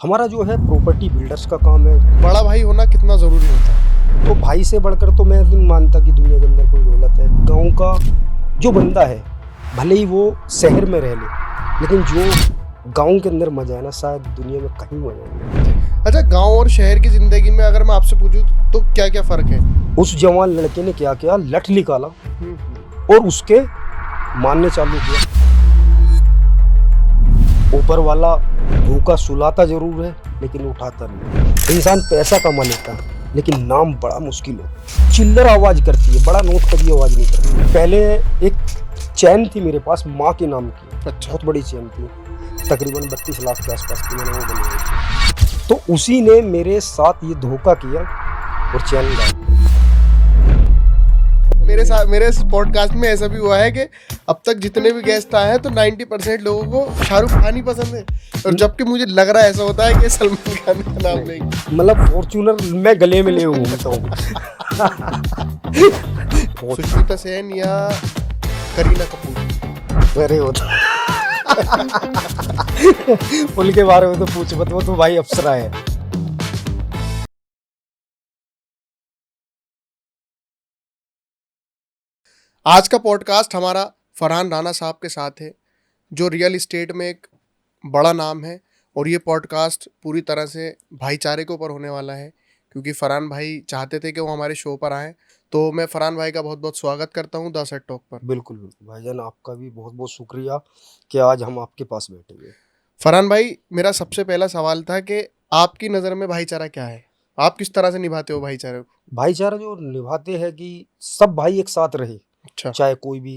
हमारा जो है प्रॉपर्टी बिल्डर्स का काम है। बड़ा भाई होना कितना ज़रूरी होता है? तो भाई से बढ़कर तो मैं नहीं मानता कि दुनिया के अंदर कोई दौलत है। गांव का जो बंदा है, भले ही वो शहर में रह ले, लेकिन जो गांव के अंदर मजा है ना, शायद दुनिया में कहीं मजा नहीं है। अच्छा, गांव और शहर की ज़िंदगी में अगर मैं आपसे पूछूं तो क्या क्या फ़र्क है? उस जवान लड़के ने क्या किया, लठ निकाला और उसके मारने चालू किया। ऊपर वाला भूखा सुलाता जरूर है लेकिन उठाता नहीं। इंसान पैसा कमा लेता है लेकिन नाम बड़ा मुश्किल है। चिल्लर आवाज करती है, बड़ा नोट कभी आवाज नहीं करती। पहले एक चैन थी मेरे पास माँ के नाम की, अच्छा। बहुत बड़ी चैन थी, तकरीबन 32 लाख के आसपास की, मैंने वो बनी हुई थी। तो उसी ने मेरे साथ ये धोखा किया और चैन गायब। मेरे इस पॉडकास्ट में ऐसा भी हुआ है कि अब तक जितने भी गेस्ट आए हैं तो 90% लोगों को शाहरुख खान ही पसंद है, और जबकि मुझे लग रहा है ऐसा होता है कि सलमान खान का नाम नहीं। मतलब फॉर्च्यूनर मैं गले में ले घूमता हूँ। सुष्मिता सेन या करीना कपूर? अरे होता उनके बारे में तो पूछ मत, वो तो भाई अप्सरा है। आज का पॉडकास्ट हमारा फरहान राणा साहब के साथ है, जो रियल इस्टेट में एक बड़ा नाम है, और ये पॉडकास्ट पूरी तरह से भाईचारे के ऊपर होने वाला है, क्योंकि फरहान भाई चाहते थे कि वो हमारे शो पर आएँ। तो मैं फरहान भाई का बहुत बहुत स्वागत करता हूँ द सेट टॉक पर। बिल्कुल बिल्कुल भाईजान, आपका भी बहुत बहुत शुक्रिया कि आज हम आपके पास बैठे हुए। फरहान भाई, मेरा सबसे पहला सवाल था कि आपकी नज़र में भाईचारा क्या है? आप किस तरह से निभाते हो भाईचारे को? भाईचारा जो निभाते हैं कि सब भाई एक साथ रहे, अच्छा चाहे कोई भी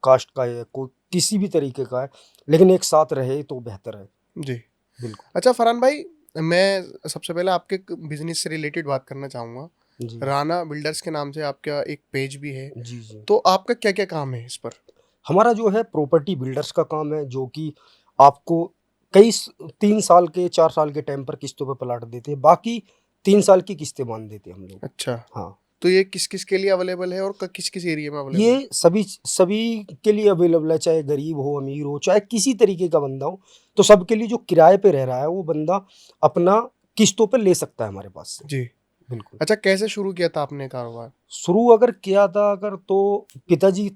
कास्ट का है, कोई किसी भी तरीके का है, लेकिन एक साथ रहे तो बेहतर है। जी। बिल्कुल अच्छा फरहान भाई, मैं सबसे पहले आपके बिजनेस से रिलेटेड बात करना चाहूँगा। जी राणा बिल्डर्स के नाम से आपका एक पेज भी है, जी जी। तो आपका क्या क्या काम है इस पर? हमारा जो है प्रॉपर्टी बिल्डर्स का काम है, जो कि आपको कई 3 साल के 4 साल के टाइम पर किस्तों पर प्लाट देते हैं, बाकी 3 साल की किस्तें बांध देते हैं हम लोग। अच्छा, हाँ, तो ये किस किस के लिए अवेलेबल है और किस किस एरिया में अवेलेबल है? ये सभी सभी के लिए अवेलेबल है, चाहे गरीब हो, अमीर हो, चाहे किसी तरीके का बंदा हो, तो सबके लिए जो किराए पे रह रहा है वो बंदा अपना किस्तों पे ले सकता है हमारे पास से। जी। बिल्कुल। अच्छा, कैसे शुरू किया था आपने कारोबार? शुरू अगर किया था अगर तो पिताजी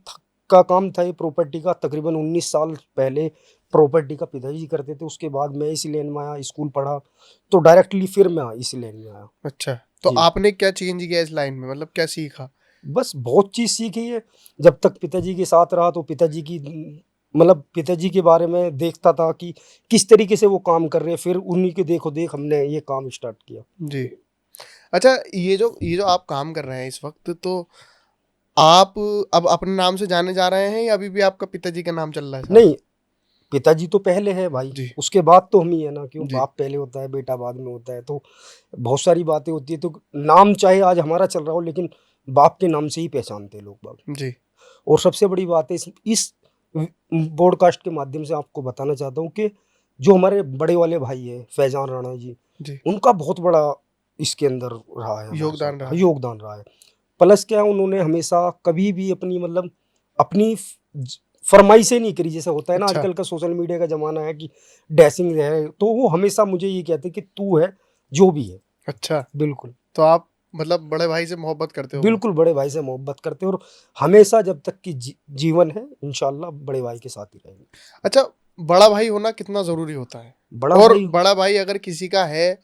का काम था ये प्रॉपर्टी का, तकरीबन 19 साल पहले प्रॉपर्टी का पिताजी करते थे। उसके बाद मैं इसी लाइन में आया, स्कूल पढ़ा, तो डायरेक्टली फिर मैं इसी लाइन में आया। अच्छा, तो जी, आपने क्या चेंज किया इस लाइन में, मतलब क्या सीखा? बस बहुत चीज़ सीखी है। जब तक पिताजी के साथ रहा तो पिताजी की मतलब पिताजी के बारे में देखता था कि किस तरीके से वो काम कर रहे हैं, फिर उन्हीं के देखो देख हमने ये काम स्टार्ट किया। जी। अच्छा, ये जो आप काम कर रहे हैं इस वक्त, तो आप अब अपने नाम से जाने जा रहे हैं या अभी भी आपका पिताजी का नाम चल रहा है साथ? नहीं, पिताजी तो पहले है भाई, जी। उसके बाद तो हम ही है ना, क्यों जी। बाप पहले होता है बेटा बाद में होता है, तो बहुत सारी बातें होती है। तो नाम चाहे आज हमारा चल रहा हो, लेकिन बाप के नाम से ही पहचानते हैं लोग बाग। जी। और सबसे बड़ी बात है इस पॉडकास्ट के माध्यम से आपको बताना चाहता हूँ कि जो हमारे बड़े वाले भाई है फैजान राणा जी, जी। उनका बहुत बड़ा इसके अंदर रहा है, हमारे योगदान साथ रहा है। योगदान रहा है। प्लस क्या है, उन्होंने हमेशा कभी भी अपनी मतलब अपनी फरमाइशें नहीं करी। जैसे होता है ना अच्छा। आजकल का सोशल मीडिया का जमाना है कि डैशिंग है, तो वो हमेशा मुझे ये कहते कि तू है जो भी है। अच्छा, बिल्कुल तो आप मतलब बड़े भाई से मोहब्बत करते हो बहुत? बिल्कुल बड़े भाई से मोहब्बत करते हैं, और हमेशा जब तक कि जीवन है इंशाल्लाह बड़े भाई के साथ ही रहेंगे। अच्छा, बड़ा भाई होना कितना ज़रूरी होता है? बड़ा और भाई बड़ा भाई अगर किसी का है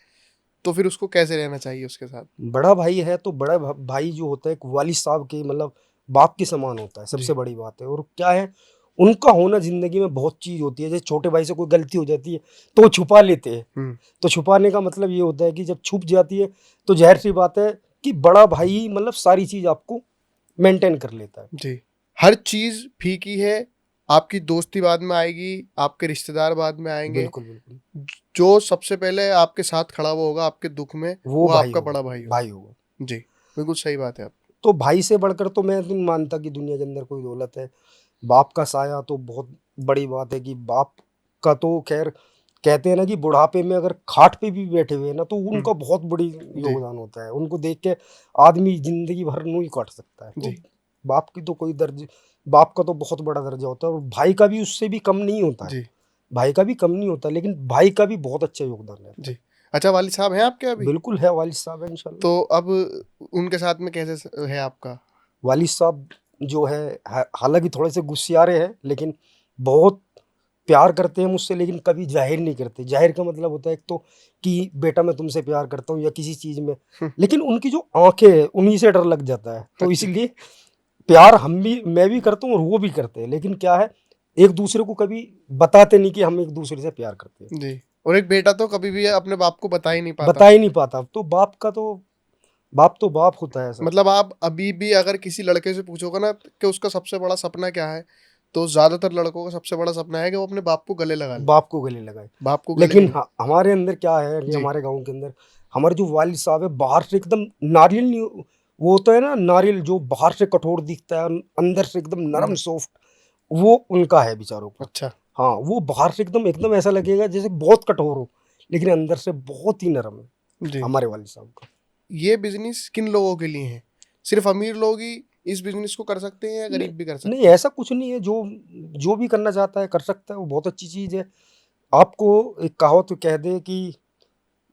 तो फिर उसको कैसे रहना चाहिए उसके साथ? बड़ा भाई है तो बड़ा भाई जो होता है एक वालिद साहब के मतलब बाप के समान होता है, जी। सबसे बड़ी बात है। और क्या है, उनका होना जिंदगी में बहुत चीज होती है। जैसे छोटे भाई से कोई गलती हो जाती है तो वो छुपा लेते हैं, हम्म। तो छुपाने का मतलब ये होता है कि जब छुप जाती है तो जाहिर सी बात है कि बड़ा भाई मतलब सारी चीज आपको मेंटेन कर लेता है। जी। हर चीज़ फीकी है, आपकी दोस्ती बाद में आएगी, आपके रिश्तेदार बाद में आएंगे, बिल्कुल बिल्कुल, जो सबसे पहले आपके साथ खड़ा हुआ होगा आपके दुख में, वो वो भाई आपका होगा, बड़ा भाई भाई होगा। होगा। जी, बिल्कुल सही बात है आप। तो भाई से बढ़कर तो मैं नहीं मानता कि दुनिया के अंदर कोई दौलत है। बाप का साया तो बहुत बड़ी बात है कि बाप का तो खैर कहते हैं ना कि बुढ़ापे में अगर खाट पे भी बैठे हुए हैं ना तो हम्म। उनका बहुत बड़ी जी। योगदान होता है। उनको देख के आदमी जिंदगी भर नहीं काट सकता है। तो जी। बाप की तो कोई दर्ज बाप का तो बहुत बड़ा दर्जा होता है, और भाई का भी उससे भी कम नहीं होता है। जी। भाई का भी कम नहीं होता, लेकिन भाई का भी बहुत अच्छा योगदान रहता जी। अच्छा, वालिद साहब हैं आपके है। अभी? बिल्कुल है, वालिद साहब है इंशाल्लाह। तो अब उनके साथ में कैसे है आपका? वालिद साहब जो है हालांकि थोड़े से गुस्सियारे हैं, लेकिन बहुत प्यार करते हैं मुझसे, लेकिन कभी जाहिर नहीं करते। जाहिर का मतलब होता है एक तो कि बेटा मैं तुमसे प्यार करता हूँ या किसी चीज़ में, हम्म, लेकिन उनकी जो आंखें हैं उन्हीं से डर लग जाता है। तो अच्छा। इसलिए प्यार मैं भी करता हूँ और वो भी करते हैं, लेकिन क्या है, एक दूसरे को कभी बताते नहीं कि हम एक दूसरे से प्यार करते हैं। जी। और एक बेटा तो कभी भी अपने बाप को बता ही नहीं पाता। बता ही नहीं पाता। तो बाप तो बाप होता है सर। मतलब आप अभी भी अगर किसी लड़के से पूछोगे ना कि उसका सबसे बड़ा सपना क्या है, तो ज्यादातर लड़कों का सबसे बड़ा सपना है कि वो अपने बाप को गले लगा ले। बाप को गले लगाए। बाप को गले लेकिन मिले। हमारे अंदर क्या है कि जी। हमारे गांव के अंदर हमारे जो वालिद साहब है बाहर से एकदम नारियल नहीं, वो होता है ना नारियल जो बाहर से कठोर दिखता है अंदर से एकदम नरम सॉफ्ट, वो उनका है बेचारों का। अच्छा। हाँ, वो बाहर से एकदम एकदम ऐसा लगेगा जैसे बहुत कठोर हो, लेकिन अंदर से बहुत ही नरम है जी। हमारे वालिद साहब का। ये बिजनेस किन लोगों के लिए है? सिर्फ अमीर लोग ही इस बिजनेस को कर सकते हैं या नहीं, गरीब भी कर नहीं सकते हैं? ऐसा कुछ नहीं है। जो जो भी करना चाहता है कर सकता है, वो बहुत अच्छी चीज़ है। आपको एक कहावत तो कह दे कि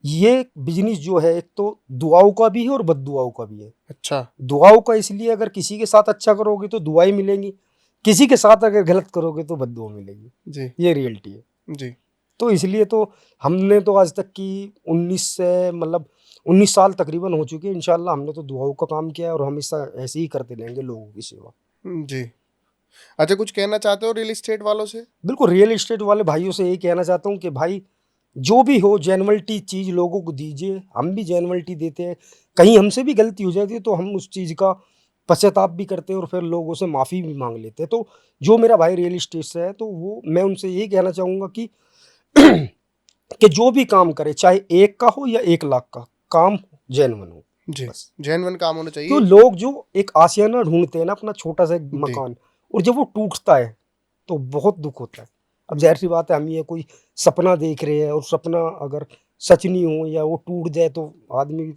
ये बिजनेस जो है एक तो दुआओं का भी है और बद्दुआओं का भी है। अच्छा। दुआओं का इसलिए, अगर किसी के साथ अच्छा करोगे तो दुआएं मिलेंगी, किसी के साथ अगर गलत करोगे तो बद्दुआ मिलेगी। जी। ये रियलिटी है। जी। तो इसलिए तो हमने तो आज तक की 19 से मतलब 19 साल तकरीबन हो चुके हैं। इंशाल्लाह हमने तो दुआओं का काम किया है और हम ऐसा ऐसे ही करते रहेंगे लोगों की सेवा। जी। अच्छा, कुछ कहना चाहते हो रियल एस्टेट वालों से? बिल्कुल, रियल एस्टेट वाले भाइयों से यही कहना चाहता हूँ कि भाई जो भी हो जेन्युइनिटी चीज़ लोगों को दीजिए। हम भी जेन्युइनिटी देते हैं। कहीं हमसे भी गलती हो जाती है तो हम उस चीज़ का पश्चाताप भी करते हैं और फिर लोगों से माफ़ी भी मांग लेते हैं। तो जो मेरा भाई रियल एस्टेट से है तो वो मैं उनसे यही कहना चाहूँगा कि कि जो भी काम करे, चाहे 1 का हो या 1 लाख का, काम जेन्युइन हो जी। बस। जेन्युइन काम होना तो चाहिए। लोग जो एक आशियाना ढूंढते हैं ना अपना छोटा सा एक जी। मकान, और जब वो टूटता है तो बहुत दुख होता है। अब जाहिर सी बात है, हम ये कोई सपना देख रहे हैं और सपना अगर सच नहीं हो या वो टूट जाए तो आदमी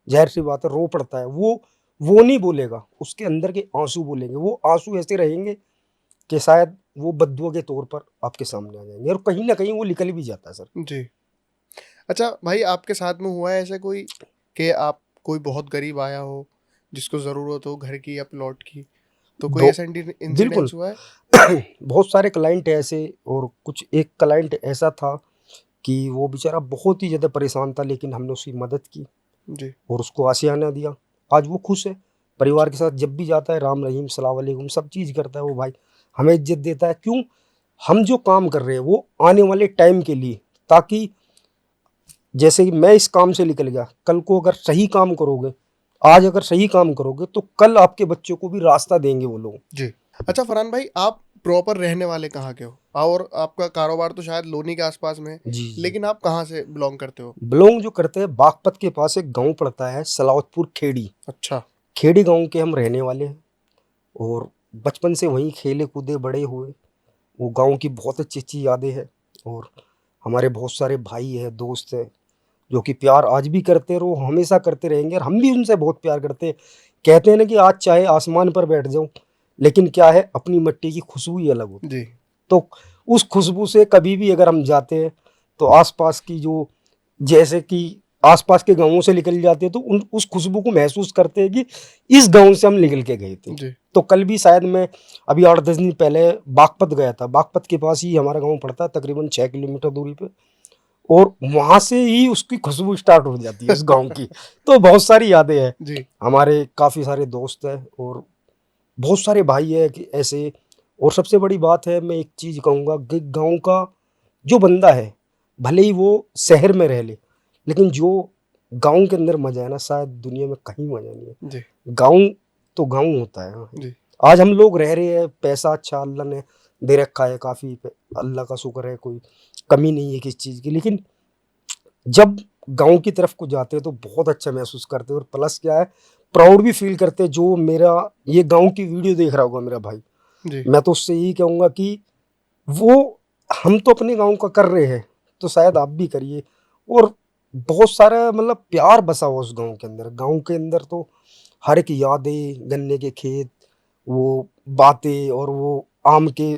जाहिर सी बात है रो पड़ता है। वो नहीं बोलेगा, उसके अंदर के आंसू बोलेंगे। वो आंसू ऐसे रहेंगे कि शायद वो बद्दुआ के तौर पर आपके सामने आ जाएंगे, और कहीं ना कहीं वो निकल भी जाता है सर। जी। अच्छा भाई, आपके साथ में हुआ है ऐसा कोई कि आप कोई बहुत गरीब आया हो जिसको ज़रूरत हो घर की या प्लॉट की, तो कोई दो ऐसा बिल्कुल। इंसिडेंस हुआ है? बहुत सारे क्लाइंट ऐसे, और कुछ एक क्लाइंट ऐसा था कि वो बेचारा बहुत ही ज़्यादा परेशान था, लेकिन हमने उसकी मदद की जी। और उसको आशियाना दिया। आज वो खुश है, परिवार के साथ जब भी जाता है राम रहीम सलाम वालेकुम सब चीज़ करता है। वो भाई हमें इज्जत देता है। क्यों? हम जो काम कर रहे हैं वो आने वाले टाइम के लिए, ताकि जैसे कि मैं इस काम से निकल गया, कल को अगर सही काम करोगे, आज अगर सही काम करोगे तो कल आपके बच्चों को भी रास्ता देंगे वो लोग। जी। अच्छा फरहान भाई, आप प्रॉपर रहने वाले कहाँ के हो? और आपका कारोबार तो शायद लोनी के आसपास में है, जी जी। लेकिन आप कहाँ से बिलोंग करते हो? बिलोंग जो करते हैं, बागपत के पास एक गांव पड़ता है सलावतपुर खेड़ी। अच्छा। खेड़ी गांव के हम रहने वाले हैं और बचपन से वहीं खेले कूदे बड़े हुए। वो गांव की बहुत अच्छी अच्छी यादें हैं, और हमारे बहुत सारे भाई हैं, दोस्त हैं, जो कि प्यार आज भी करते रहो, हमेशा करते रहेंगे, और हम भी उनसे बहुत प्यार करते हैं। कहते हैं ना कि आज चाहे आसमान पर बैठ जाऊं, लेकिन क्या है, अपनी मिट्टी की खुशबू ही अलग होती जी। है। तो उस खुशबू से कभी भी अगर हम जाते हैं तो आसपास की जो, जैसे कि आसपास के गांवों से निकल जाते हैं तो उन उस खुशबू को महसूस करते हैं कि इस गांव से हम निकल के गए थे। जी। तो कल भी शायद मैं अभी 8-10 दिन पहले बागपत गया था। बागपत के पास ही हमारा गांव पड़ता है, तकरीबन 6 किलोमीटर दूरी पे, और वहां से ही उसकी खुशबू स्टार्ट हो जाती है उस गांव की। तो बहुत सारी यादें हैं। जी। हमारे काफ़ी सारे दोस्त हैं और बहुत सारे भाई हैं कि ऐसे। और सबसे बड़ी बात है, मैं एक चीज़ कहूँगा कि गांव का जो बंदा है, भले ही वो शहर में रह ले, लेकिन जो गांव के अंदर मजा है ना, शायद दुनिया में कहीं मजा नहीं है। जी। गांव तो गांव होता है। हाँ। जी। आज हम लोग रह रहे हैं, पैसा अच्छा अल्लाह ने दे रखा है काफ़ी, अल्लाह का शुक्र है, कोई कमी नहीं है किसी चीज़ की। लेकिन जब गांव की तरफ को जाते हैं तो बहुत अच्छा महसूस करते हैं, और प्लस क्या है, प्राउड भी फील करते हैं। जो मेरा ये गांव की वीडियो देख रहा होगा मेरा भाई, जी। मैं तो उससे यही कहूँगा कि वो, हम तो अपने गांव का कर रहे हैं तो शायद आप भी करिए। और बहुत सारा मतलब प्यार बसा हुआ उस गांव के अंदर। गांव के अंदर तो हर एक यादें, गन्ने के खेत, वो बातें, और वो आम के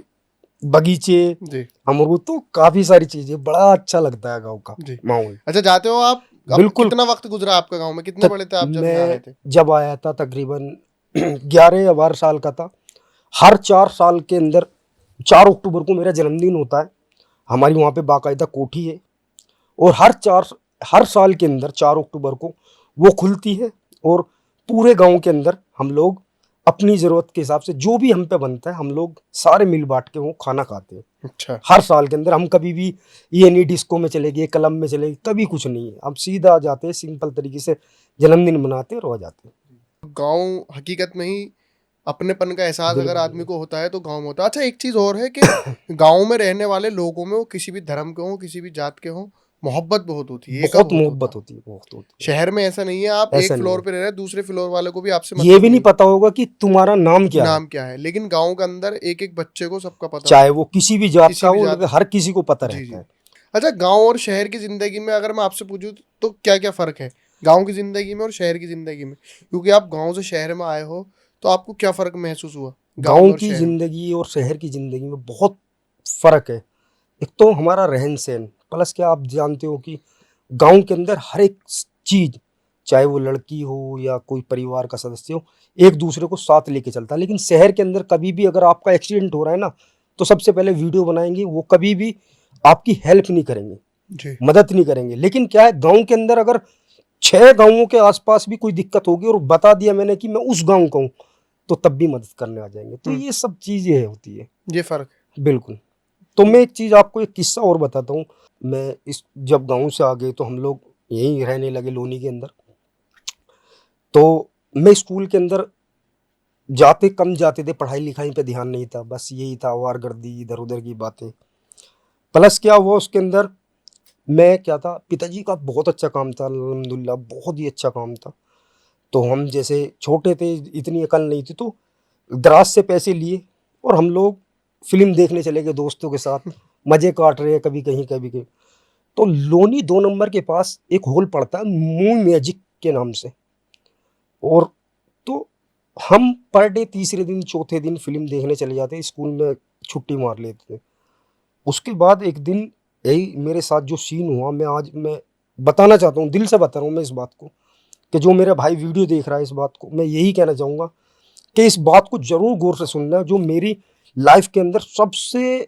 बगीचे, जी अमरूद, तो काफी सारी चीजें, बड़ा अच्छा लगता है गाँव का जी। माहौल। अच्छा, जाते हो आप? अब बिल्कुल। कितना वक्त गुजरा आपका गांव में? कितने बड़े थे आप जब यहाँ आए मैं थे? जब आया था तकरीबन 11 या 12 साल का था। हर 4 साल के अंदर 4 अक्टूबर को मेरा जन्मदिन होता है। हमारी वहाँ पे बाकायदा कोठी है, और हर साल के अंदर 4 अक्टूबर को वो खुलती है, और पूरे गांव के अंदर हम लोग अपनी ज़रूरत के हिसाब से जो भी हम पे बनता है, हम लोग सारे मिल बांट के वो खाना खाते हैं। अच्छा। हर साल के अंदर हम कभी भी ये नहीं डिस्को में चले गए, क्लब में चले गए, कभी कुछ नहीं है। हम सीधा जाते हैं, सिंपल तरीके से जन्मदिन मनाते हैं और आ जाते हैं। गांव हकीकत में ही अपनेपन का एहसास अगर बिल्कुल आदमी को होता है तो गांव में होता है। अच्छा, एक चीज और है कि गांव में रहने वाले लोगों में, वो किसी भी धर्म के हों, किसी भी जात के हों, मोहब्बत बहुत होती है, एका बहुत बहुत होता मोहब्बत है। होती है, बहुत होती है। शहर में ऐसा नहीं है, आप एक ऐसा नहीं फ्लोर है, पे रह रहे हैं, दूसरे फ्लोर वाले को भी आपसे ये मतलब भी नहीं नहीं, पता होगा कि तुम्हारा नाम क्या है। नाम क्या है। लेकिन गांव के अंदर एक एक बच्चे को सबका पता चाहे होता है, वो किसी भी जात का किसी भी हो, जात। लेकिन हर किसी को पता जी रहता जी। है। अच्छा, गांव और शहर की जिंदगी में अगर मैं आपसे पूछूं तो क्या क्या फर्क है गांव की जिंदगी में और शहर की जिंदगी में? क्योंकि आप गांव से शहर में आए हो, तो आपको क्या फर्क महसूस हुआ गांव में गांव और की शहर में? जिंदगी और शहर की जिंदगी में बहुत फर्क है। एक तो हमारा रहन सहन, प्लस क्या आप जानते हो कि गांव के अंदर हर एक चीज, चाहे वो लड़की हो या कोई परिवार का सदस्य हो, एक दूसरे को साथ लेके चलता है। लेकिन शहर के अंदर कभी भी अगर आपका एक्सीडेंट हो रहा है ना, तो सबसे पहले वीडियो बनाएंगे, वो कभी भी आपकी हेल्प नहीं करेंगे, जी। मदद नहीं करेंगे। लेकिन क्या है, गांव के अंदर अगर 6 गांवों के आसपास भी कोई दिक्कत होगी और बता दिया मैंने कि मैं उस गांव का हूं, तो तब भी मदद करने आ जाएंगे। तो हम्म। ये सब चीजें होती है। ये फर्क बिल्कुल। तो मैं एक चीज आपको, एक किस्सा और बताता हूँ। मैं इस जब गांव से आ गए तो हम लोग यहीं रहने लगे लोनी के अंदर। तो मैं स्कूल के अंदर जाते कम जाते थे, पढ़ाई लिखाई पे ध्यान नहीं था, बस यही था आवारगर्दी, इधर उधर की बातें। प्लस क्या हुआ उसके अंदर, मैं क्या था, पिताजी का बहुत अच्छा काम था अल्हम्दुलिल्लाह, बहुत ही अच्छा काम था। तो हम जैसे छोटे थे, इतनी अकल नहीं थी, तो दराज से पैसे लिए और हम लोग फिल्म देखने चले गए दोस्तों के साथ, मजे काट रहे हैं, कभी कहीं कभी कहीं। तो लोनी 2 नंबर के पास एक हॉल पड़ता है मून मैजिक के नाम से। और तो हम पर डे तीसरे दिन चौथे दिन फिल्म देखने चले जाते, स्कूल में छुट्टी मार लेते थे। उसके बाद एक दिन यही मेरे साथ जो सीन हुआ, मैं बताना चाहता हूँ, दिल से बता रहा हूँ मैं इस बात को, कि जो मेरा भाई वीडियो देख रहा है, इस बात को मैं यही कहना चाहूँगा कि इस बात को जरूर गौर से सुनना। जो मेरी लाइफ के अंदर सबसे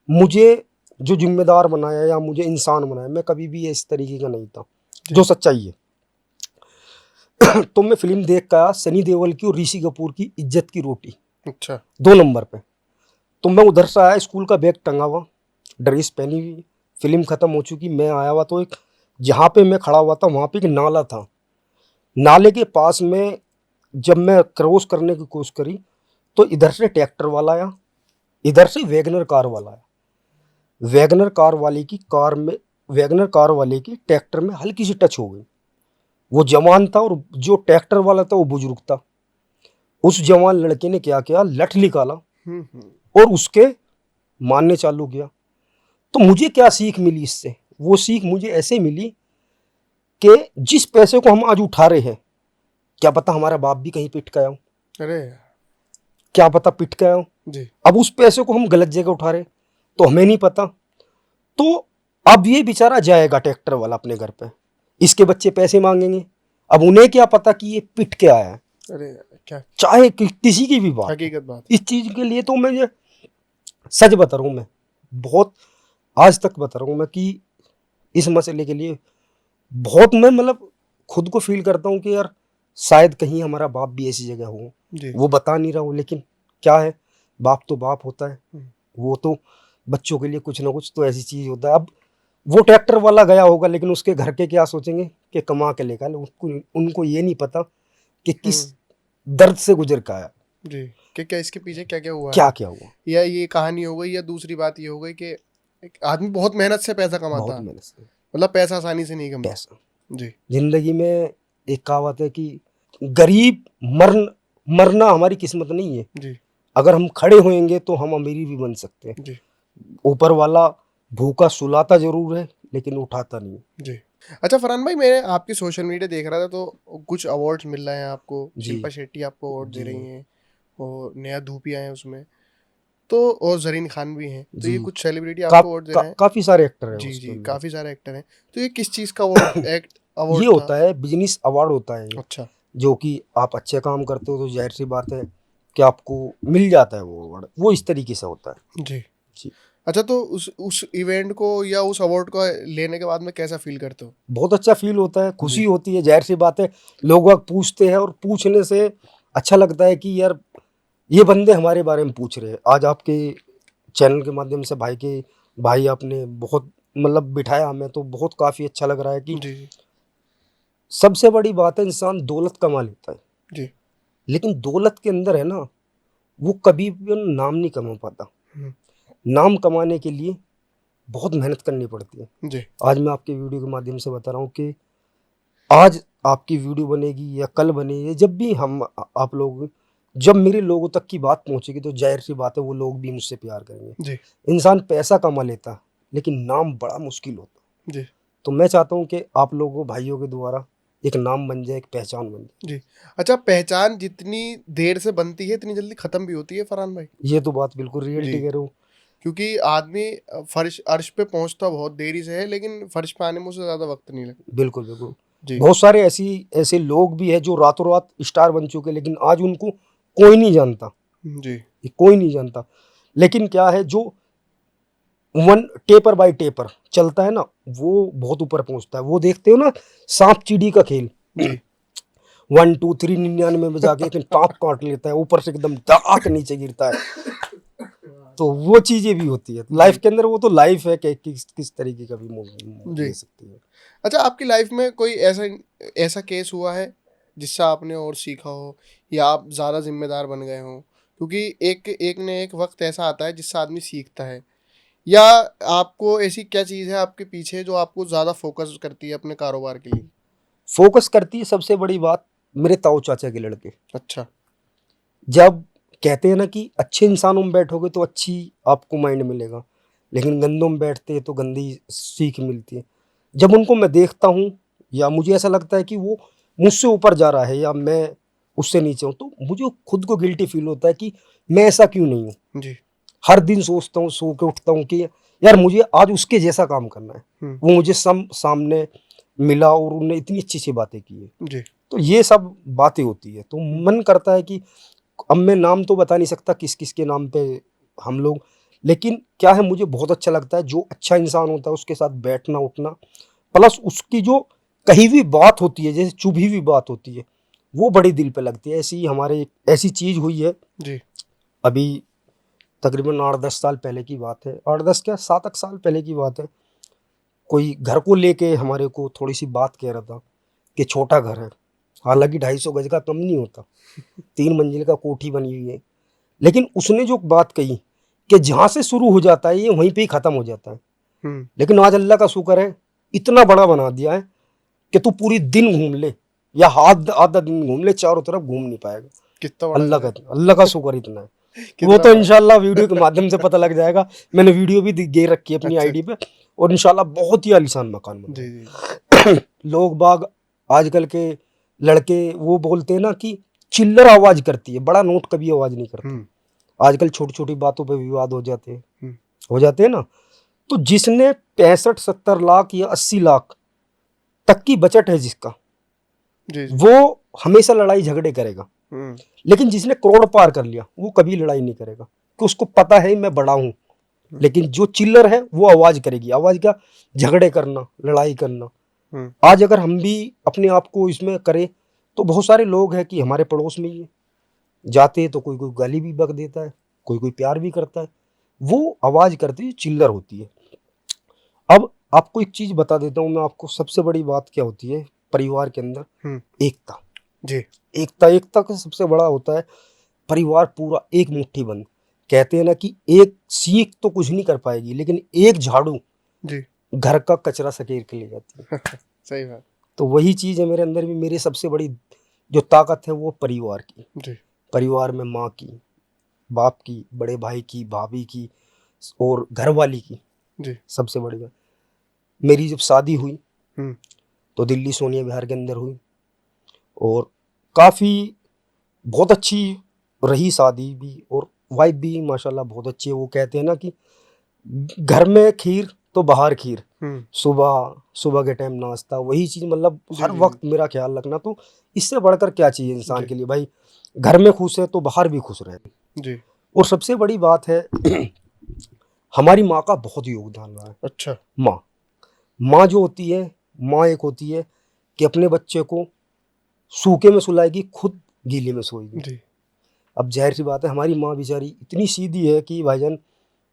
मुझे जो जिम्मेदार बनाया या मुझे इंसान बनाया, मैं कभी भी इस तरीके का नहीं था, जो सच्चाई है। तो मैं फिल्म देख कर आया, सनी देओल की और ऋषि कपूर की इज्जत की रोटी, अच्छा। 2 नंबर पे। तो मैं उधर से आया, स्कूल का बैग टंगा हुआ, ड्रेस पहनी हुई, फिल्म खत्म हो चुकी, मैं आया हुआ, तो एक जहाँ पे मैं खड़ा हुआ था वहाँ पे एक नाला था। नाले के पास में जब मैं क्रॉस करने की कोशिश करी, तो इधर से ट्रैक्टर वाला आया, इधर से वैगनर कार वाला आया। वैगनर कार वाले की कार में, वैगनर कार वाले की ट्रैक्टर में हल्की सी टच हो गई। वो जवान था और जो ट्रैक्टर वाला था वो बुजुर्ग था। उस जवान लड़के ने क्या किया, लठ निकाला हम्म। और उसके मारने चालू किया। तो मुझे क्या सीख मिली इससे, वो सीख मुझे ऐसे मिली कि जिस पैसे को हम आज उठा रहे हैं, क्या पता हमारा बाप भी कहीं पिट गया हो, अरे क्या पता पिट गया हो। जी। अब उस पैसे को हम गलत जगह उठा रहे, तो हमें नहीं पता। तो अब ये बेचारा जाएगा ट्रैक्टर वाला अपने घर पे, इसके बच्चे पैसे मांगेंगे, अब उन्हें क्या पता कि ये पिट के आया है, अरे क्या चाहे किसी की भी बात हो। हकीकत बात। इस चीज के लिए तो मैं ये सच बता रहा हूँ, मैं बहुत आज तक बता रहा हूँ मैं कि इस मसले के लिए बहुत मैं मतलब खुद को फील करता हूँ कि यार शायद कहीं हमारा बाप भी ऐसी जगह हो। जी। वो बता नहीं रहा हूँ, लेकिन क्या है, बाप तो बाप होता है, हम्म। वो तो बच्चों के लिए कुछ ना कुछ तो ऐसी चीज होता है। अब वो ट्रैक्टर वाला गया होगा, लेकिन उसके घर के क्या सोचेंगे कि कमा के लेगा, उनको उनको ये नहीं पता कि किस दर्द से गुजर का आया, जी। कि क्या इसके पीछे क्या क्या हुआ है, क्या क्या हुआ। या ये कहानी हो गई, या दूसरी बात ये हो गई कि एक आदमी बहुत मेहनत से पैसा कमाता बहुत है, मेहनत से मतलब पैसा आसानी से नहीं कमता। पैसा, जी जिंदगी में एक कहावत है कि गरीब मरना हमारी किस्मत नहीं है। जी अगर हम खड़े होएंगे तो हम अमीरी भी बन सकते हैं। जी ऊपर वाला भूखा सुलाता जरूर है, लेकिन उठाता नहीं। जी। अच्छा फरहान भाई, मैं आपकी सोशल मीडिया देख रहा था, तो कुछ अवार्ड्स मिल रहे हैं आपको, जी शिल्पा शेट्टी आपको अवार्ड दे जी। रही हैं और नेहा धूपिया हैं उसमें। तो और जरीन खान भी हैं, तो ये जी। कुछ सेलिब्रिटी आपको वोट दे रहे हैं। काफी सारे एक्टर हैं जी उसके जी, अंदर। काफी सारे एक्टर हैं। तो ये किस चीज का अवार्ड ये अवार्ड था? होता है बिजनेस अवार्ड होता है ये, अच्छा। जो कि आप अच्छे काम करते हो तो जाहिर सी बात है कि आपको मिल जाता है वो अवार्ड, वो इस तरीके से होता है। जी। जी। अच्छा, तो उस इवेंट को या उस अवार्ड को लेने के बाद में कैसा फील करते हो? बहुत अच्छा फील होता है, खुशी जी होती है, जाहिर सी बात है। लोग वक्त पूछते हैं और पूछने से अच्छा लगता है कि यार ये बंदे हमारे बारे में पूछ रहे हैं। आज आपके चैनल के माध्यम से भाई आपने बहुत मतलब बिठाया हमें, तो बहुत काफ़ी अच्छा लग रहा है कि जी जी सबसे बड़ी बात है इंसान दौलत कमा लेता है, जी। लेकिन दौलत के अंदर है ना, वो कभी भी नाम नहीं कमा पाता। हम्म, नाम कमाने के लिए बहुत मेहनत करनी पड़ती है। जी आज मैं आपके वीडियो के माध्यम से बता रहा हूँ कि आज आपकी वीडियो बनेगी या कल बनेगी, जब भी आप लोग, जब मेरे लोगों तक की बात पहुंचेगी तो जाहिर सी बात है वो लोग भी मुझसे प्यार करेंगे। जी इंसान पैसा कमा लेता है, लेकिन नाम बड़ा मुश्किल होता है। जी तो मैं चाहता हूँ कि आप लोगों भाइयों के द्वारा एक नाम बन जाए, एक पहचान बन जाए। जी। अच्छा, पहचान जितनी देर से बनती है इतनी जल्दी खत्म भी होती है फरहान भाई। ये तो बात बिल्कुल जी, रियलिटी कह रहे हो। क्योंकि आदमी फर्श अर्श पे पहुंचता बहुत देरी से है, लेकिन फर्श पे आने में उसे ज्यादा वक्त नहीं लगता। बिल्कुल बिल्कुल। जी बहुत सारे ऐसे लोग भी हैं जो रातों रात स्टार बन चुके, लेकिन आज उनको कोई नहीं जानता। जी ये कोई नहीं जानता। लेकिन क्या है, जो वन टेपर बाय टेपर चलता है ना, वो बहुत ऊपर पहुंचता है। वो देखते हो ना, सांप चीड़ी का खेल, जी 1 2 3 99 में जाके एक टाँप काट लेता है, ऊपर से एकदम धड़ाक नीचे गिरता है। तो वो चीजें भी होती है लाइफ जी के अंदर। वो तो लाइफ है कि किस तरीके का भी जी। ले सकती है। अच्छा, आपकी लाइफ में कोई ऐसा ऐसा केस हुआ है जिससे आपने और सीखा हो, या आप ज़्यादा जिम्मेदार बन गए हो? क्योंकि एक एक ने एक वक्त ऐसा आता है जिससे आदमी सीखता है। या आपको ऐसी क्या चीज़ है आपके पीछे जो आपको ज़्यादा फोकस करती है अपने कारोबार के लिए? फोकस करती है सबसे बड़ी बात, मेरे ताऊ चाचा के लड़के। अच्छा। जब कहते हैं ना कि अच्छे इंसानों में बैठोगे तो अच्छी आपको माइंड मिलेगा, लेकिन गंदों में बैठते हैं तो गंदी सीख मिलती है। जब उनको मैं देखता हूँ या मुझे ऐसा लगता है कि वो मुझसे ऊपर जा रहा है या मैं उससे नीचे हूँ, तो मुझे खुद को गिल्टी फील होता है कि मैं ऐसा क्यों नहीं हूँ। जी। हर दिन सोचता हूँ, सो के उठता हूँ कि यार मुझे आज उसके जैसा काम करना है। हुँ। वो मुझे सामने मिला और उन्होंने इतनी अच्छी सी बातें की है। जी। तो ये सब बातें होती है, तो हुँ। मन करता है कि अब मैं नाम तो बता नहीं सकता किस किस के नाम पे हम लोग, लेकिन क्या है, मुझे बहुत अच्छा लगता है जो अच्छा इंसान होता है उसके साथ बैठना उठना, प्लस उसकी जो कही हुई बात होती है, जैसे चुभी हुई बात होती है, वो बड़ी दिल पे लगती है। ऐसी हमारे ऐसी चीज हुई है जी। अभी, तकरीबन 8 10 साल पहले की बात है, 8 10 क्या 7 8 साल पहले की बात है। कोई घर को लेके हमारे को थोड़ी सी बात कह रहा था कि छोटा घर है, हालांकि 250 गज का कम नहीं होता, 3 मंजिल का कोठी बनी हुई है, लेकिन उसने जो बात कही कि जहाँ से शुरू हो जाता है ये वहीं पे ही ख़त्म हो जाता है। हुँ। लेकिन आज अल्लाह का शुक्र है, इतना बड़ा बना दिया है कि तू पूरी दिन घूम ले या आधा आधा दिन घूम ले, चारों तरफ घूम नहीं पाएगा। कितना बड़ा घर है? अल्लाह का शुक्र इतना है। वो कितना तो बड़ा? इंशाल्लाह वीडियो के माध्यम से पता लग जाएगा। मैंने वीडियो भी दे रखी है अपनी अच्छा। आईडी पे, और इंशाल्लाह बहुत ही आलीशान मकान बना जी, है। जी, जी। लोग बाग आजकल के लड़के वो बोलते हैं ना कि चिल्लर आवाज करती है, बड़ा नोट कभी आवाज नहीं करता। हुँ। आजकल छोटी छोटी बातों पे विवाद हुँ। हो जाते हैं ना। तो जिसने 65 70 लाख या 80 लाख तक की बचत है जिसका, जी, जी। वो हमेशा लड़ाई झगड़े करेगा। हुँ। लेकिन जिसने करोड़ पार कर लिया वो कभी लड़ाई नहीं करेगा, कि उसको पता है मैं बड़ा हूं। हुँ। लेकिन जो चिल्लर है वो आवाज करेगी। आवाज क्या? झगड़े करना, लड़ाई करना। हुँ। आज अगर हम भी अपने आप को इसमें करें, तो बहुत सारे लोग हैं कि हमारे पड़ोस में ही है, जाते हैं तो कोई कोई गाली भी बक देता है, कोई कोई प्यार भी करता है। वो आवाज करती है, चिल्लर होती है। अब आपको एक चीज बता देता हूँ मैं आपको, सबसे बड़ी बात क्या होती है परिवार के अंदर? हुँ। एकता। जी। एकता का सबसे बड़ा होता है परिवार पूरा एक मुट्ठी बंद। कहते हैं ना कि एक सीख तो कुछ नहीं कर पाएगी, लेकिन एक झाड़ू जी। घर का कचरा सकेर के ले जाती है। सही बात। तो वही चीज है मेरे अंदर भी। मेरी सबसे बड़ी जो ताकत है वो परिवार की। जी। परिवार में माँ की, बाप की, बड़े भाई की, भाभी की और घरवाली की। जी। सबसे बड़ी बात, मेरी जब शादी हुई हुँ। तो दिल्ली सोनिया विहार के अंदर हुई, और काफ़ी बहुत अच्छी रही शादी भी, और वाइफ भी माशाल्लाह बहुत अच्छी है। वो कहते हैं ना कि घर में खीर तो बाहर खीर, सुबह सुबह के टाइम नाश्ता, वही चीज़ मतलब जी, हर जी, वक्त मेरा ख्याल रखना। तो इससे बढ़कर क्या चाहिए इंसान जी, के लिए भाई? घर में खुश है तो बाहर भी खुश रहे। जी। और सबसे बड़ी बात है हमारी माँ का बहुत योगदान रहा है। अच्छा। माँ माँ जो होती है, माँ एक होती है कि अपने बच्चे को सूखे में सुलाएगी, खुद गीले में सोएगी। जी। अब ज़ाहिर सी बात है हमारी माँ बेचारी इतनी सीधी है कि भाईजान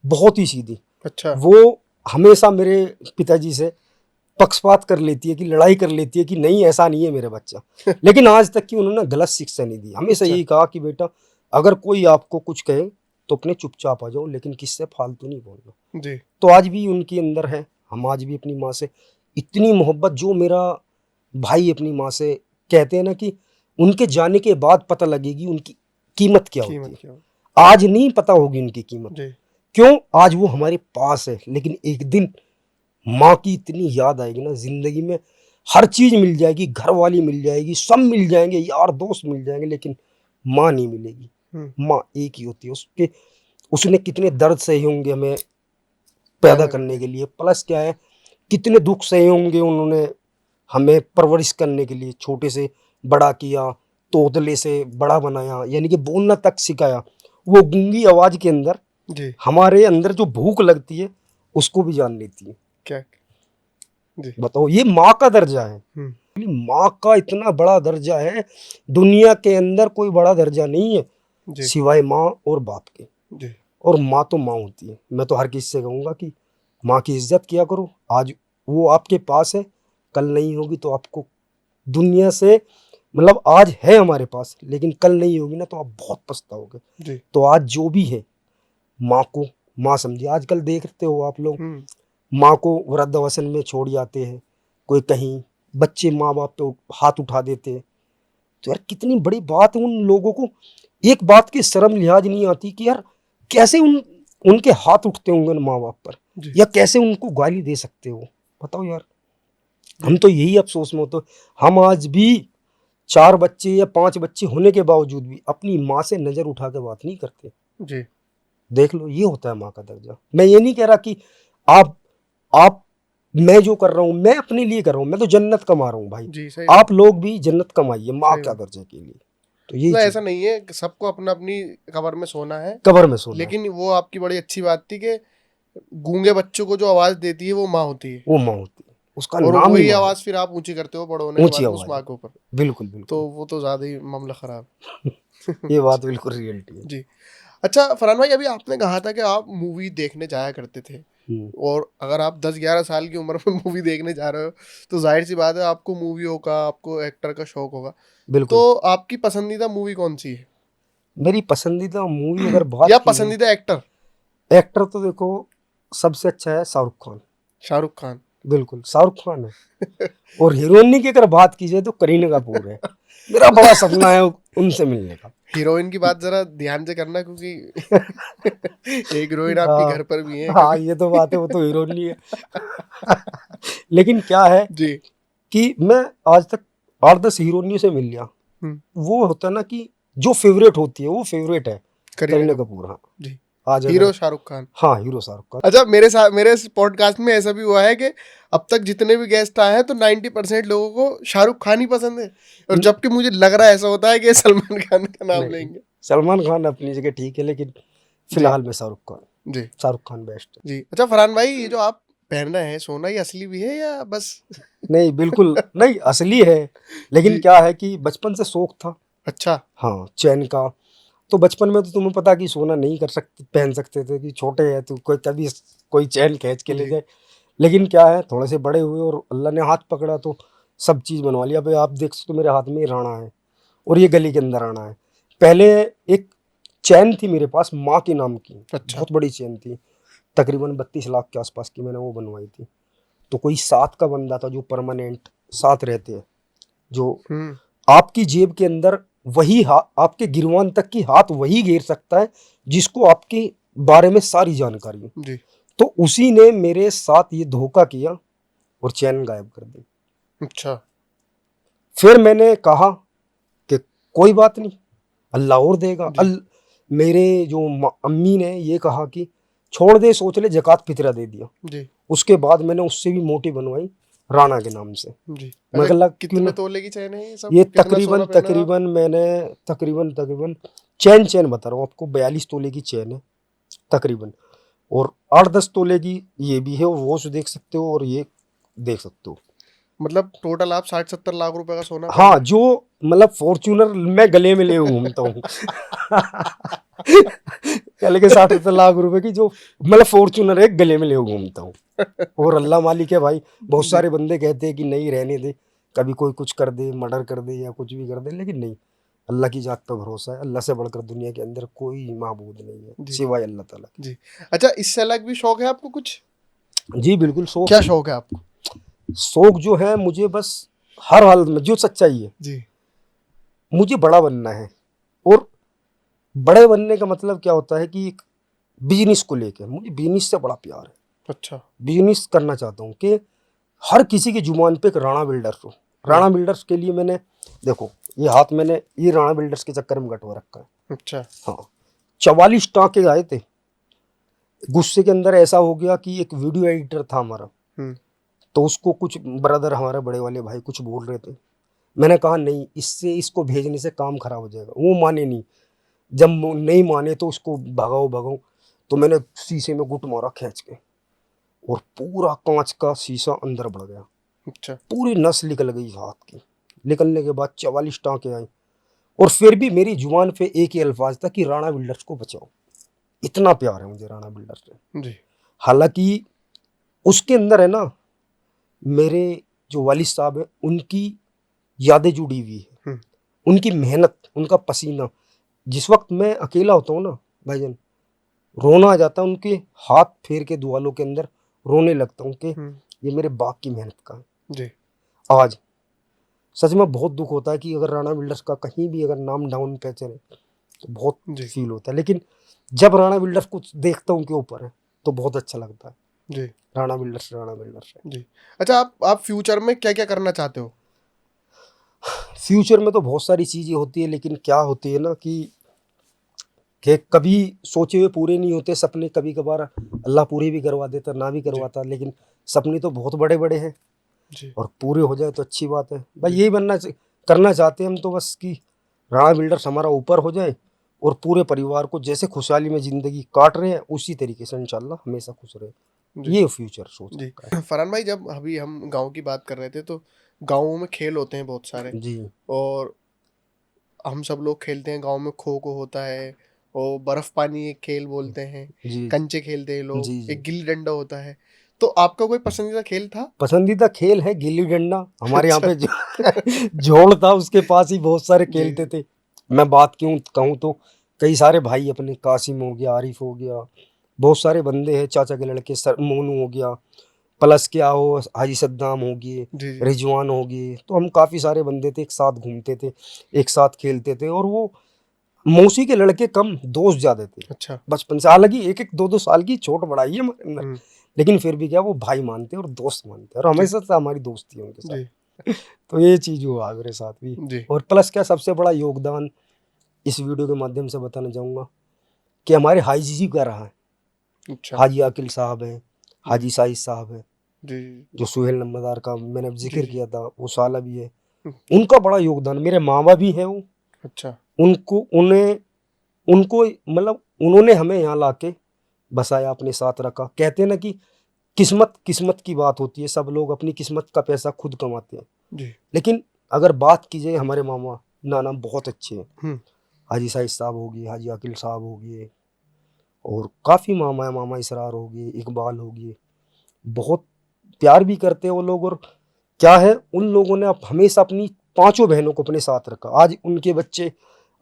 बहुत ही सीधी। अच्छा। वो हमेशा मेरे पिताजी से पक्षपात कर लेती है, कि लड़ाई कर लेती है कि नहीं ऐसा नहीं है मेरा बच्चा। लेकिन आज तक की उन्होंने गलत शिक्षा नहीं दी। हमेशा अच्छा। यही कहा कि बेटा अगर कोई आपको कुछ कहे तो अपने चुपचाप आ जाओ, लेकिन किससे फालतू नहीं बोलना। जी। तो आज भी उनके अंदर है। हम आज भी अपनी माँ से इतनी मोहब्बत, जो मेरा भाई अपनी माँ से कहते हैं ना कि उनके जाने के बाद पता लगेगी उनकी कीमत क्या होती कीमत है। क्या? आज नहीं पता होगी उनकी कीमत। जी। क्यों? आज वो हमारे पास है, लेकिन एक दिन माँ की इतनी याद आएगी ना, जिंदगी में हर चीज मिल जाएगी, घर वाली मिल जाएगी, सब मिल जाएंगे, यार दोस्त मिल जाएंगे, लेकिन माँ नहीं मिलेगी। माँ एक ही होती है। उसके उसने कितने दर्द सहे होंगे हमें पैदा करने के लिए, प्लस क्या है कितने दुख सहे होंगे उन्होंने हमें परवरिश करने के लिए, छोटे से बड़ा किया, तोतले से बड़ा बनाया, यानी कि बोलना तक सिखाया। वो गूंगी आवाज के अंदर जी। हमारे अंदर जो भूख लगती है उसको भी जान लेती है। क्या? जी। बताओ, ये माँ का दर्जा है। माँ का इतना बड़ा दर्जा है, दुनिया के अंदर कोई बड़ा दर्जा नहीं है जी। सिवाय माँ और बाप के। जी। और माँ तो माँ होती है। मैं तो हर किसी से कहूँगा कि माँ की इज्जत किया करो। आज वो आपके पास है, कल नहीं होगी तो आपको दुनिया से, मतलब आज है हमारे पास लेकिन कल नहीं होगी ना तो आप बहुत पछताओगे। जी। तो आज जो भी है माँ को माँ समझिए। आजकल देखते हो आप लोग, माँ को वृद्धाश्रम में छोड़ जाते हैं, कोई कहीं, बच्चे माँ बाप पे हाथ उठा देते हैं। तो यार कितनी बड़ी बात है। उन लोगों को एक बात की शर्म लिहाज नहीं आती कि यार कैसे उनके हाथ उठते होंगे उन माँ बाप पर, जी। या कैसे उनको गाली दे सकते हो। बताओ यार, हम जी। तो यही अफसोस में होते। हम आज भी 4 बच्चे या 5 बच्चे होने के बावजूद भी अपनी माँ से नजर उठा के बात नहीं करते। जी। देख लो, ये होता है माँ का दर्जा। मैं ये नहीं कह रहा कि आप मैं जो कर रहा हूँ मैं अपने लिए कर रहा हूँ, मैं तो जन्नत कमा रहा हूँ भाई। जी। सही आप लोग भी जन्नत कमाइए माँ सही का बात। दर्जे के लिए। तो यही मतलब चीज ऐसा नहीं है कि सबको अपना अपनी कब्र में सोना है, कब्र में सोना है। लेकिन वो आपकी बड़ी अच्छी बात थी कि गूंगे बच्चों को जो आवाज देती है वो माँ होती है, वो माँ होती है, उसका और नाम ही वही माँ है। आवाज फिर आप ऊंची करते हो बड़े होने के ऊंची बाद उस आवाज माँ है। के ऊपर। बिल्कुल तो बिल्कुल। वो तो ज्यादा ही मामला खराब। ये बात बिल्कुल रियलिटी है। जी। अच्छा फरहान भाई, अभी आपने कहा था कि आप मूवी देखने जाया करते थे, और अगर आप 10-11 साल की उम्र में मूवी देखने जा रहे हो तो जाहिर सी बात है आपको मूवियों का, आपको एक्टर का शौक होगा। बिल्कुल। तो आपकी पसंदीदा मूवी कौन सी है? मेरी पसंदीदा मूवी अगर बात या की जाए, पसंदीदा एक्टर? एक्टर तो देखो सबसे अच्छा है शाहरुख खान। शाहरुख खान। बिल्कुल शाहरुख खान है। और हीरोइनी की अगर बात की जाए तो करीना कपूर है। मेरा बड़ा सपना है उनसे मिलने का। हीरोइन की बात जरा ध्यान से करना, क्योंकि एक हीरोइन आपके घर हाँ पर भी है हाँ, कभी। ये तो बात है, वो तो हीरोइनी है। लेकिन क्या है जी। कि मैं आज तक 8-10 हीरोइनियों से मिल लिया। हम्म। वो होता है ना कि जो फेवरेट होती है वो फेवरेट है। करीना करीना कपूर। कपूर, हाँ। जी। आज अगर, हीरो शाहरुख खान। हाँ हीरो शाहरुख खान। अच्छा, मेरे साथ मेरे पॉडकास्ट में ऐसा भी हुआ है कि अब तक जितने भी गेस्ट आए हैं तो 90% लोगों को शाहरुख खान ही पसंद है, और जबकि मुझे लग रहा है ऐसा होता है कि सलमान खान का नाम नहीं, लेंगे। सलमान खान अपनी जगह ठीक है, लेकिन जी। फिलहाल में शाहरुख खान। जी। शाहरुख खान बेस्ट है। जी। अच्छा फरहान भाई, ये जो आप पहन रहे हैं सोना, ये असली भी है या बस? नहीं बिल्कुल नहीं, असली है। लेकिन जी। क्या है कि बचपन से शौक था। अच्छा। हाँ, चैन का। तो बचपन में तो तुम्हें पता कि सोना नहीं कर सकते, पहन सकते थे कि छोटे हैं तो कोई कभी कोई चैन खींच के ले जी। जाए। लेकिन क्या है, थोड़े से बड़े हुए और अल्लाह ने हाथ पकड़ा तो सब चीज़ बनवा लिया। भाई आप देख सकते हो मेरे हाथ में ये राणा है और ये गली के अंदर राणा है। पहले एक चैन थी मेरे पास माँ के नाम की, अच्छा। बहुत बड़ी चैन थी, तकरीबन 32 लाख के आसपास की, मैंने वो बनवाई थी। तो कोई साथ का बंदा था जो परमानेंट साथ रहते हैं, जो आपकी जेब के अंदर वही आपके गिरवान तक की हाथ वही घेर सकता है जिसको आपके बारे में सारी जानकारी हो। जी। तो उसी ने मेरे साथ ये धोखा किया और चैन गायब कर दी। अच्छा। फिर मैंने कहा कि कोई बात नहीं, अल्लाह और देगा। जी। मेरे जो अम्मी ने ये कहा कि छोड़ दे, सोच ले, ज़कात फितरा दे दिया। जी उसके बाद मैंने उससे भी मोटी बनवाई राणा के नाम से। जी। मैं अच्छा, लग क्यों कितने ना, तोले की चैन है ये सब? ये कितना सोना पहना है आप? तकरीबन चैन बता रहा हूँ आपको, 42 तोले की चैन है तकरीबन, और 8-10 तोले की ये भी है, और वॉच देख सकते हो और ये देख सकते हो। मतलब टोटल आप 60-70 लाख रुपए का सोना पहना हाँ, है? जो मतलब फॉर्च्यूनर मैं गले में ले घूमता हूँ। गले के 60-70 लाख रुपए की जो मतलब फॉर्च्यूनर है गले में ले घूमता हूँ। और अल्लाह मालिक है भाई, बहुत जी सारे बंदे कहते हैं कि नहीं रहने दे, कभी कोई कुछ कर दे, मर्डर कर दे या कुछ भी कर दे, लेकिन नहीं, अल्लाह की जात पर भरोसा है। अल्लाह से बढ़कर दुनिया के अंदर कोई माबूद नहीं है जी सिवाय अल्लाह ताला जी। अच्छा, इससे अलग भी शौक है आपको कुछ? के। जी बिल्कुल, शौक क्या शौक है आपको? शौक जो है मुझे, बस हर हालत में जो सच्चाई है, जी मुझे बड़ा बनना है। और बड़े बनने का मतलब क्या होता है कि एक बिजनेस को लेकर मुझे बिजनेस से बड़ा प्यार है। अच्छा। बिजनेस करना चाहता हूँ कि हर किसी की जुबान पे एक राणा बिल्डर्स हो। राणा बिल्डर्स के लिए मैंने, देखो ये हाथ मैंने ये राणा बिल्डर्स के चक्कर में कटवा रखा है। अच्छा। हाँ, 44 टाँके आए थे। गुस्से के अंदर ऐसा हो गया कि एक वीडियो एडिटर था हमारा, हम्म तो उसको कुछ ब्रदर हमारे बड़े वाले भाई कुछ बोल रहे थे। मैंने कहा नहीं, इससे इसको भेजने से काम खराब हो जाएगा। वो माने नहीं। जब वो नहीं माने तो उसको भगाओ भगाओ, तो मैंने शीशे में गुट मारा खींच के, और पूरा कांच का शीशा अंदर बढ़ गया। अच्छा। पूरी नस निकल गई हाथ की। निकलने के बाद 44 टाँके आए, और फिर भी मेरी जुबान पे एक ही अल्फाज था कि राणा बिल्डर्स को बचाओ। इतना प्यार है मुझे राणा बिल्डर्स से। जी हालांकि उसके अंदर है ना, मेरे जो वालिद साहब हैं उनकी यादें जुड़ी हुई है, हम्म उनकी मेहनत, उनका पसीना। जिस वक्त मैं अकेला होता हूँ ना भाईजान, रोना आ जाता है, उनके हाथ फेर के दुआलों के अंदर रोने लगता हूँ कि हम्म। ये मेरे बाप की मेहनत का है। जी आज सच में बहुत दुख होता है कि अगर राणा बिल्डर्स का कहीं भी अगर नाम डाउन पे चले तो बहुत जी फील होता है, लेकिन जब राणा बिल्डर्स को देखता हूँ के ऊपर है तो बहुत अच्छा लगता है। जी राणा बिल्डर्स है। जी। अच्छा, आप फ्यूचर में क्या क्या करना चाहते हो? फ्यूचर में तो बहुत सारी चीज़ें होती है, लेकिन क्या होती है ना कि कभी सोचे हुए पूरे नहीं होते सपने, कभी कभार अल्लाह पूरे भी करवा देता, ना भी जी करवाता, लेकिन सपने तो बहुत बड़े बड़े हैं, जी और पूरे हो जाए तो अच्छी बात है भाई। जी यही करना चाहते हैं हम तो, बस कि राणा बिल्डर्स हमारा ऊपर हो जाए, और पूरे परिवार को जैसे खुशहाली में ज़िंदगी काट रहे हैं उसी तरीके से इंशाल्लाह हमेशा खुश रहे। जी ये फ्यूचर सोच जी। रखा फरहान भाई, जब अभी हम गांव की बात कर रहे थे तो गांवों में खेल होते हैं बहुत सारे, है। जी और हम सब लोग खेलते हैं गांव में। खो खो होता है, और बर्फ पानी एक खेल बोलते हैं, जी कंचे खेलते हैं लोग, जी जी। एक गिल्ली डंडा होता है। तो आपका कोई पसंदीदा खेल था? पसंदीदा खेल है गिल्ली डंडा। हमारे यहाँ अच्छा। पे जो जोड़ था उसके पास ही बहुत सारे जी खेलते थे। मैं बात क्यों कहूँ तो कई सारे भाई अपने, कासिम हो गया, आरिफ हो गया, बहुत सारे बंदे हैं, चाचा के लड़के सर मोनू हो गया, प्लस क्या हो, हाजी सद्दाम हो गए, जी जी रिजवान हो गए, तो हम काफ़ी सारे बंदे थे, एक साथ घूमते थे, एक साथ खेलते थे। और वो मौसी के लड़के कम, दोस्त ज़्यादा थे अच्छा। बचपन से। हालांकि 1-1 2-2 साल की छोट बड़ाई है हमारे अंदर, हम्म। लेकिन फिर भी क्या वो भाई मानते हैं और दोस्त मानते हैं, और जी हमेशा से हमारी दोस्ती है उनके साथ। जी तो ये चीज़ हुआ मेरे साथ भी। जी। और प्लस क्या, सबसे बड़ा योगदान इस वीडियो के माध्यम से बताना चाहूँगा कि हमारे हाजी जी का रहा है। अच्छा। हाजी आकिल साहब हैं, जी हाजी साइद साहब हैं, जी जो सुहेल नंबरदार का मैंने अब जी जिक्र जी। किया था, वो साला भी है। हम्म, उनका बड़ा योगदान, मेरे मामा भी हैं वो। अच्छा। उनको उन्हें उनको मतलब उन्होंने हमें यहाँ लाके बसाया, अपने साथ रखा। कहते हैं ना कि किस्मत किस्मत की बात होती है, सब लोग अपनी किस्मत का पैसा खुद कमाते हैं, जी। लेकिन अगर बात की जाए हमारे मामा नाना बहुत अच्छे हैं। हम्म हाजी साइद साहब हो गए, हाजी अकील साहब हो गए, और काफ़ी मामा है, मामा इसरार हो गए, इकबाल हो गए। बहुत प्यार भी करते हैं वो लोग। और क्या है, उन लोगों ने हमेशा अपनी पांचों बहनों को अपने साथ रखा। आज उनके बच्चे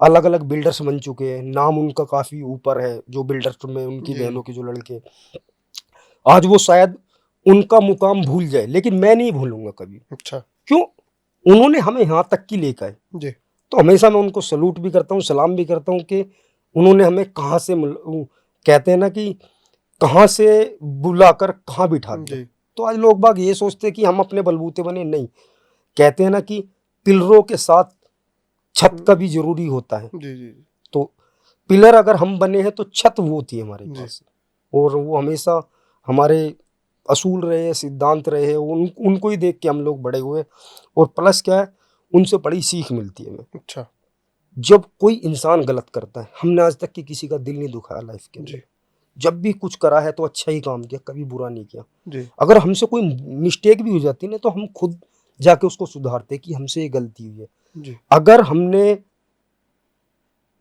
अलग अलग बिल्डर्स बन चुके हैं, नाम उनका काफ़ी ऊपर है, जो बिल्डर्स में उनकी जी बहनों के जो लड़के। आज वो शायद उनका मुकाम भूल जाए, लेकिन मैं नहीं भूलूंगा कभी। अच्छा। क्यों, उन्होंने हमें यहाँ तक की लेकर आए। जी तो हमेशा मैं उनको सलूट भी करता हूँ, सलाम भी करता हूँ कि उन्होंने हमें कहाँ से कहते हैं ना कि कहाँ से बुलाकर कहाँ बिठा दिया। जी तो आज लोग बाग ये सोचते हैं कि हम अपने बलबूते बने, नहीं। कहते हैं ना कि पिलरों के साथ छत का भी जरूरी होता है। जी जी तो पिलर अगर हम बने हैं तो छत वो होती है हमारे जी। पास, और वो हमेशा हमारे असूल रहे, सिद्धांत रहे, उनको ही देख के हम लोग बड़े हुए। और प्लस क्या है, उनसे बड़ी सीख मिलती है हमें। अच्छा। जब कोई इंसान गलत करता है, हमने आज तक किसी का दिल नहीं दुखाया लाइफ के अंदर। जी। जब भी कुछ करा है तो अच्छा ही काम किया, कभी बुरा नहीं किया। जी। अगर हमसे कोई मिस्टेक भी हो जाती है ना, तो हम खुद जाके उसको सुधारते कि हमसे ये गलती हुई है। जी। अगर हमने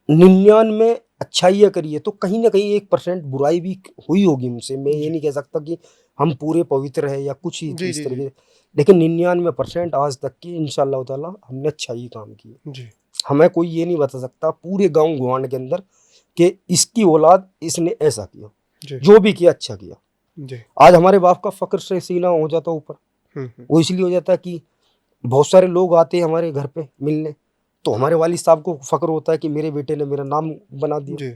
99 अच्छाइयाँ करी है तो कहीं ना कहीं 1% बुराई भी हुई होगी हमसे। मैं ये जी। नहीं कह सकता कि हम पूरे पवित्र है या कुछ ही जी। इस जी। तरीके जी। से, लेकिन 99% आज तक की इंशाल्लाह ताला हमने अच्छा ही काम किया। जी। हमें कोई ये नहीं बता सकता पूरे गांव गुआंढ के अंदर कि इसकी औलाद इसने ऐसा किया। जी। जो भी किया अच्छा किया। जी। आज हमारे बाप का फक्र से सीना हो जाता ऊपर। वो इसलिए हो जाता है कि बहुत सारे लोग आते हैं हमारे घर पे मिलने, तो हमारे वालिद साहब को फक्र होता है कि मेरे बेटे ने मेरा नाम बना दिया। जी।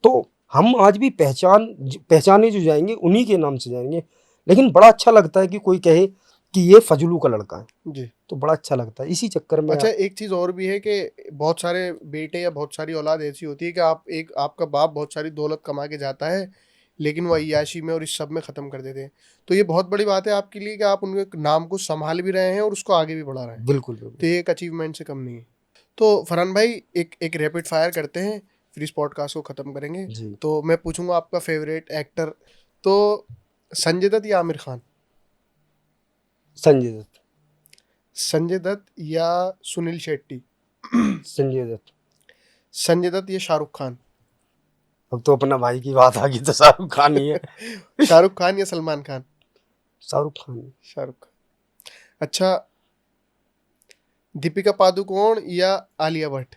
तो हम आज भी पहचाने जो जाएंगे उन्हीं के नाम से जाएंगे। लेकिन बड़ा अच्छा लगता है कि कोई कहे कि ये फजलू का लड़का है, जी। तो बड़ा अच्छा लगता है। इसी चक्कर में अच्छा, एक चीज़ और भी है कि बहुत सारे बेटे या बहुत सारी औलाद ऐसी होती है कि आपका बाप बहुत सारी दौलत कमा के जाता है, लेकिन वो अय्याशी में और इस सब में ख़त्म कर देते हैं। तो ये बहुत बड़ी बात है आपके लिए कि आप उनके नाम को संभाल भी रहे हैं और उसको आगे भी बढ़ा रहे हैं। बिल्कुल तो बिल्कुल। ये एक अचीवमेंट से कम नहीं है। तो फरहान भाई, एक एक रैपिड फायर करते हैं, फिर इस पॉडकास्ट को ख़त्म करेंगे। जी। तो मैं पूछूंगा आपका फेवरेट एक्टर। तो संजय दत्त या आमिर खान? संजय दत्त। संजय दत्त या सुनील शेट्टी? संजय दत्त। संजय दत्त या शाहरुख खान? अब तो अपना भाई की बात आ गई तो शाहरुख खान ही है। शाहरुख खान या सलमान खान? शाहरुख खान। शाहरुख खान। अच्छा, दीपिका पादुकोण या आलिया भट्ट?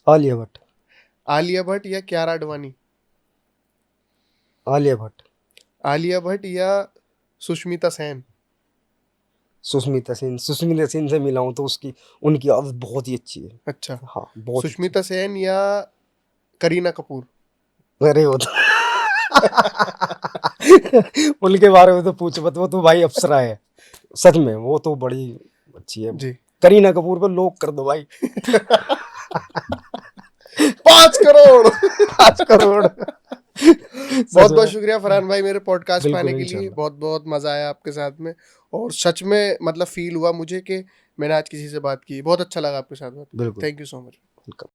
आलिया भट्ट। आलिया भट्ट या कियारा आडवाणी? आलिया भट्ट। आलिया भट्ट या सुष्मिता सेन? सुष्मिता सेन। सुष्मिता सेन से मिला हूं तो उसकी उनकी आवाज बहुत ही अच्छी है। अच्छा, हाँ बहुत अच्छी। सुष्मिता सेन या करीना कपूर? अरे वो तो उनके बारे में तो पूछ मत, वो तो भाई अप्सरा है सच में, वो तो बड़ी अच्छी है। जी। करीना कपूर पर लोग कर दो भाई। 5 करोड़। 5 करोड़। बहुत बहुत शुक्रिया फरहान भाई मेरे पॉडकास्ट में आने बिल्कुल के लिए। इंशाल्लाह। बहुत बहुत मजा आया आपके साथ में, और सच में मतलब फील हुआ मुझे कि मैंने आज किसी से बात की। बहुत अच्छा लगा आपके साथ बात। बिल्कुल। Thank you so much. Welcome.